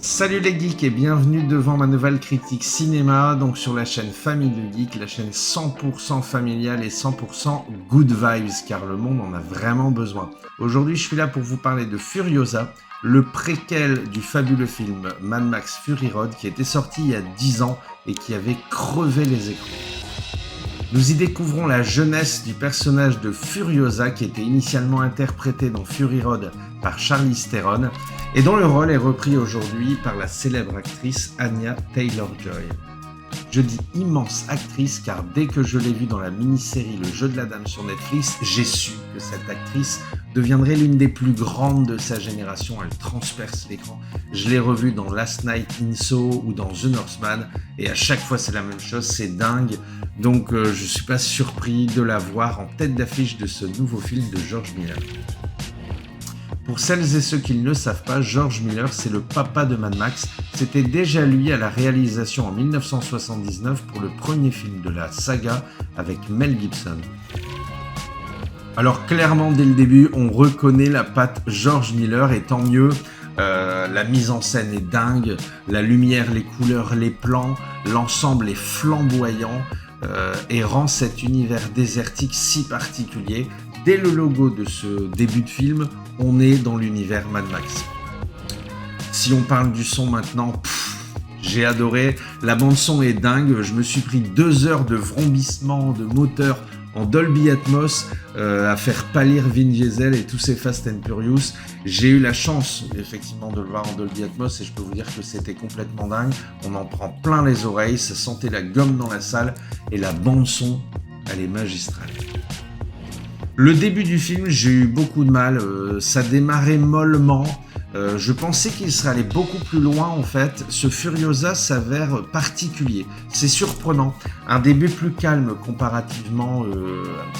Salut les geeks et bienvenue devant ma nouvelle critique cinéma, donc sur la chaîne Famille de Geek, la chaîne 100% familiale et 100% good vibes, car le monde en a vraiment besoin. Aujourd'hui, je suis là pour vous parler de Furiosa, le préquel du fabuleux film Mad Max Fury Road qui était sorti il y a 10 ans et qui avait crevé les écrans. Nous y découvrons la jeunesse du personnage de Furiosa qui était initialement interprété dans Fury Road par Charlize Theron et dont le rôle est repris aujourd'hui par la célèbre actrice Anya Taylor-Joy. Je dis immense actrice car dès que je l'ai vue dans la mini-série Le Jeu de la Dame sur Netflix, j'ai su que cette actrice deviendrait l'une des plus grandes de sa génération. Elle transperce l'écran. Je l'ai revue dans Last Night in Soho ou dans The Northman et à chaque fois c'est la même chose, c'est dingue. Donc je suis pas surpris de la voir en tête d'affiche de ce nouveau film de George Miller. Pour celles et ceux qui ne le savent pas, George Miller, c'est le papa de Mad Max. C'était déjà lui à la réalisation en 1979 pour le premier film de la saga avec Mel Gibson. Alors clairement, dès le début, on reconnaît la patte George Miller et tant mieux. La mise en scène est dingue, la lumière, les couleurs, les plans, l'ensemble est flamboyant et rend cet univers désertique si particulier. Dès le logo de ce début de film, on est dans l'univers Mad Max. Si on parle du son maintenant, j'ai adoré. La bande son est dingue. Je me suis pris 2 heures de vrombissement de moteur en Dolby Atmos à faire pâlir Vin Diesel et tous ces Fast and Furious. J'ai eu la chance effectivement de le voir en Dolby Atmos et je peux vous dire que c'était complètement dingue. On en prend plein les oreilles, ça sentait la gomme dans la salle et la bande son, elle est magistrale. Le début du film, j'ai eu beaucoup de mal, ça démarrait mollement, je pensais qu'il serait allé beaucoup plus loin en fait. Ce Furiosa s'avère particulier, c'est surprenant, un début plus calme comparativement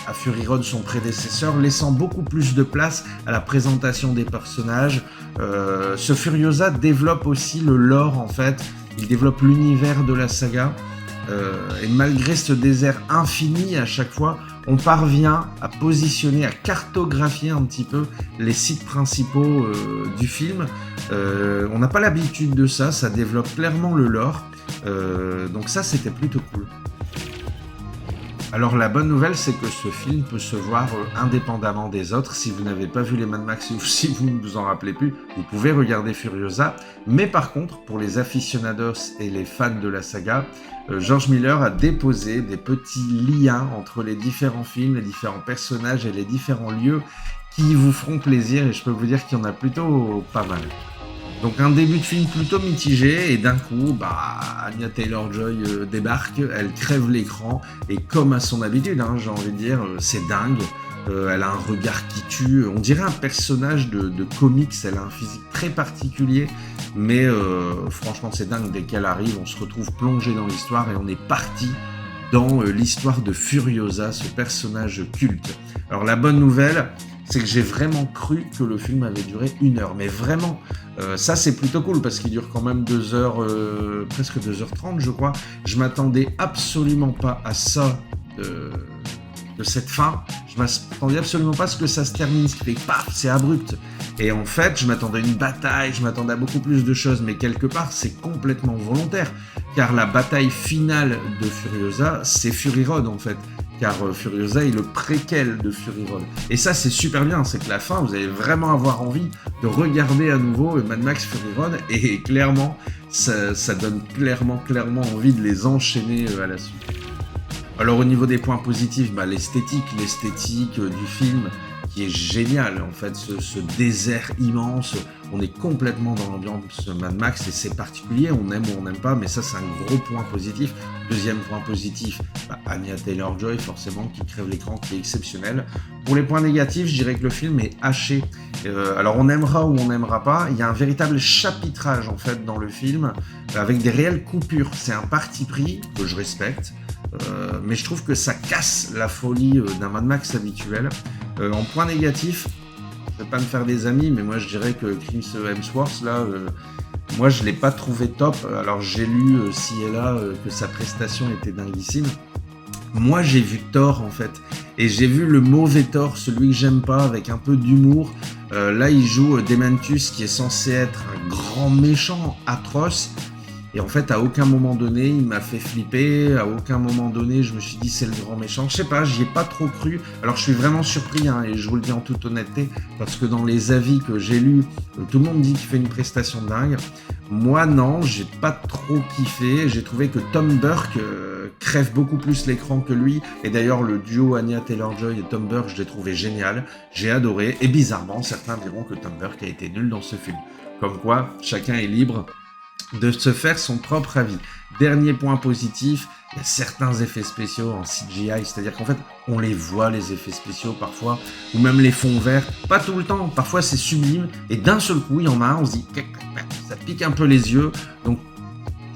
à Fury Road, son prédécesseur, laissant beaucoup plus de place à la présentation des personnages. Ce Furiosa développe aussi le lore en fait, il développe l'univers de la saga. Et malgré ce désert infini à chaque fois, on parvient à positionner, à cartographier un petit peu les sites principaux du film. On n'a pas l'habitude de ça, ça développe clairement le lore. Donc ça, c'était plutôt cool. Alors la bonne nouvelle, c'est que ce film peut se voir indépendamment des autres. Si vous n'avez pas vu les Mad Max ou si vous ne vous en rappelez plus, vous pouvez regarder Furiosa. Mais par contre, pour les aficionados et les fans de la saga, George Miller a déposé des petits liens entre les différents films, les différents personnages et les différents lieux qui vous feront plaisir et je peux vous dire qu'il y en a plutôt pas mal. Donc un début de film plutôt mitigé et d'un coup, Anya Taylor-Joy débarque, elle crève l'écran et comme à son habitude, j'ai envie de dire, c'est dingue. Elle a un regard qui tue, on dirait un personnage de comics, elle a un physique très particulier, mais franchement c'est dingue, dès qu'elle arrive, on se retrouve plongé dans l'histoire et on est parti dans l'histoire de Furiosa, ce personnage culte. Alors la bonne nouvelle, c'est que j'ai vraiment cru que le film avait duré 1 heure, mais vraiment, ça c'est plutôt cool parce qu'il dure quand même 2 heures, presque 2h30 je crois. Je m'attendais absolument pas à ça de cette fin, je m'attendais absolument pas à ce que ça se termine, ce qui fait paf, c'est abrupt. Et en fait, je m'attendais à une bataille, je m'attendais à beaucoup plus de choses, mais quelque part, c'est complètement volontaire, car la bataille finale de Furiosa, c'est Fury Road en fait, car Furiosa est le préquel de Fury Road. Et ça, c'est super bien, c'est que la fin, vous allez vraiment avoir envie de regarder à nouveau Mad Max Fury Road, et clairement, ça donne clairement envie de les enchaîner à la suite. Alors au niveau des points positifs, l'esthétique du film qui est génial en fait, ce désert immense, on est complètement dans l'ambiance Mad Max et c'est particulier, on aime ou on n'aime pas, mais ça c'est un gros point positif. Deuxième point positif, Anya Taylor-Joy forcément qui crève l'écran, qui est exceptionnel. Pour les points négatifs, je dirais que le film est haché. Alors on aimera ou on n'aimera pas, il y a un véritable chapitrage en fait dans le film avec des réelles coupures, c'est un parti pris que je respecte. Mais je trouve que ça casse la folie d'un Mad Max habituel. En point négatif, je vais pas me faire des amis, mais moi je dirais que Chris Hemsworth, là, moi je l'ai pas trouvé top. Alors j'ai lu ci et là que sa prestation était dinguissime, Moi, j'ai vu Thor, en fait. Et j'ai vu le mauvais Thor, celui que j'aime pas, avec un peu d'humour. Là, il joue Dementus, qui est censé être un grand méchant atroce. Et en fait, à aucun moment donné, il m'a fait flipper. À aucun moment donné, je me suis dit, c'est le grand méchant. Je sais pas, j'y ai pas trop cru. Alors, je suis vraiment surpris, hein, et je vous le dis en toute honnêteté, parce que dans les avis que j'ai lus, tout le monde dit qu'il fait une prestation dingue. Moi, non, j'ai pas trop kiffé. J'ai trouvé que Tom Burke crève beaucoup plus l'écran que lui. Et d'ailleurs, le duo Anya Taylor-Joy et Tom Burke, je l'ai trouvé génial. J'ai adoré. Et bizarrement, certains diront que Tom Burke a été nul dans ce film. Comme quoi, chacun est libre de se faire son propre avis. Dernier point positif, il y a certains effets spéciaux en CGI, c'est-à-dire qu'en fait, on les voit, les effets spéciaux parfois, ou même les fonds verts, pas tout le temps, parfois c'est sublime, et d'un seul coup, il y en a un, on se dit, ça pique un peu les yeux, donc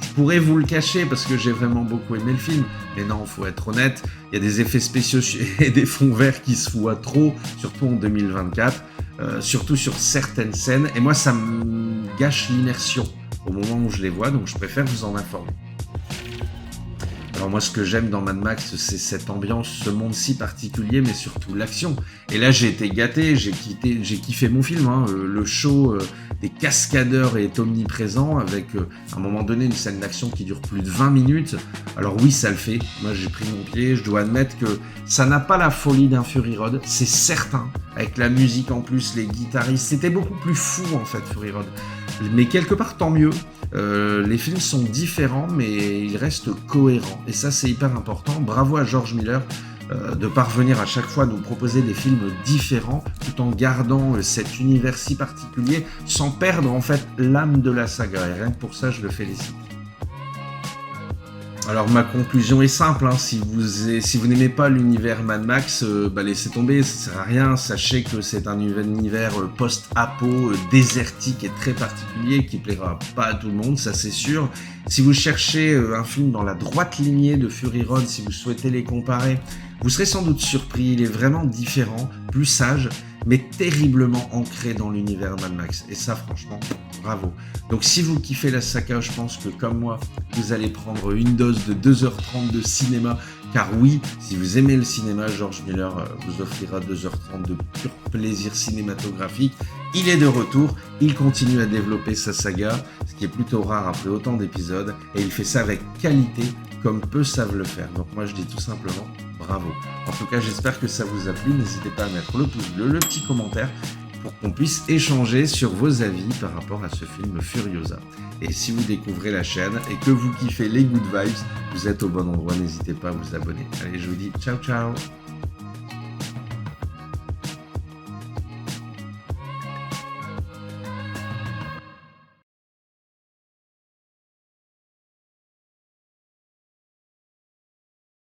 je pourrais vous le cacher parce que j'ai vraiment beaucoup aimé le film, mais non, faut être honnête, il y a des effets spéciaux et des fonds verts qui se voient trop, surtout en 2024, surtout sur certaines scènes, et moi ça me gâche l'immersion au moment où je les vois, donc je préfère vous en informer. Alors moi, ce que j'aime dans Mad Max, c'est cette ambiance, ce monde si particulier, mais surtout l'action. Et là, j'ai été gâté, j'ai kiffé mon film, hein. Le show des cascadeurs est omniprésent, avec à un moment donné une scène d'action qui dure plus de 20 minutes. Alors oui, ça le fait. Moi, j'ai pris mon pied, je dois admettre que ça n'a pas la folie d'un Fury Road, c'est certain. Avec la musique en plus, les guitaristes, c'était beaucoup plus fou en fait, Fury Road. Mais quelque part, tant mieux. Les films sont différents, mais ils restent cohérents. Et ça, c'est hyper important. Bravo à George Miller de parvenir à chaque fois à nous proposer des films différents, tout en gardant cet univers si particulier, sans perdre en fait l'âme de la saga. Et rien que pour ça, je le félicite. Alors ma conclusion est simple, hein. Si vous n'aimez pas l'univers Mad Max, laissez tomber, ça sert à rien. Sachez que c'est un univers post-apo, désertique et très particulier qui plaira pas à tout le monde, ça c'est sûr. Si vous cherchez un film dans la droite lignée de Fury Road, si vous souhaitez les comparer, vous serez sans doute surpris, il est vraiment différent, plus sage, mais terriblement ancré dans l'univers Mad Max. Et ça, franchement, bravo. Donc si vous kiffez la saga, je pense que comme moi, vous allez prendre une dose de 2h30 de cinéma. Car oui, si vous aimez le cinéma, George Miller vous offrira 2h30 de pur plaisir cinématographique. Il est de retour, il continue à développer sa saga, ce qui est plutôt rare après autant d'épisodes, et il fait ça avec qualité, comme peu savent le faire. Donc moi je dis tout simplement bravo. En tout cas, j'espère que ça vous a plu. N'hésitez pas à mettre le pouce bleu, le petit commentaire, pour qu'on puisse échanger sur vos avis par rapport à ce film Furiosa. Et si vous découvrez la chaîne et que vous kiffez les good vibes, vous êtes au bon endroit, n'hésitez pas à vous abonner. Allez, je vous dis ciao ciao.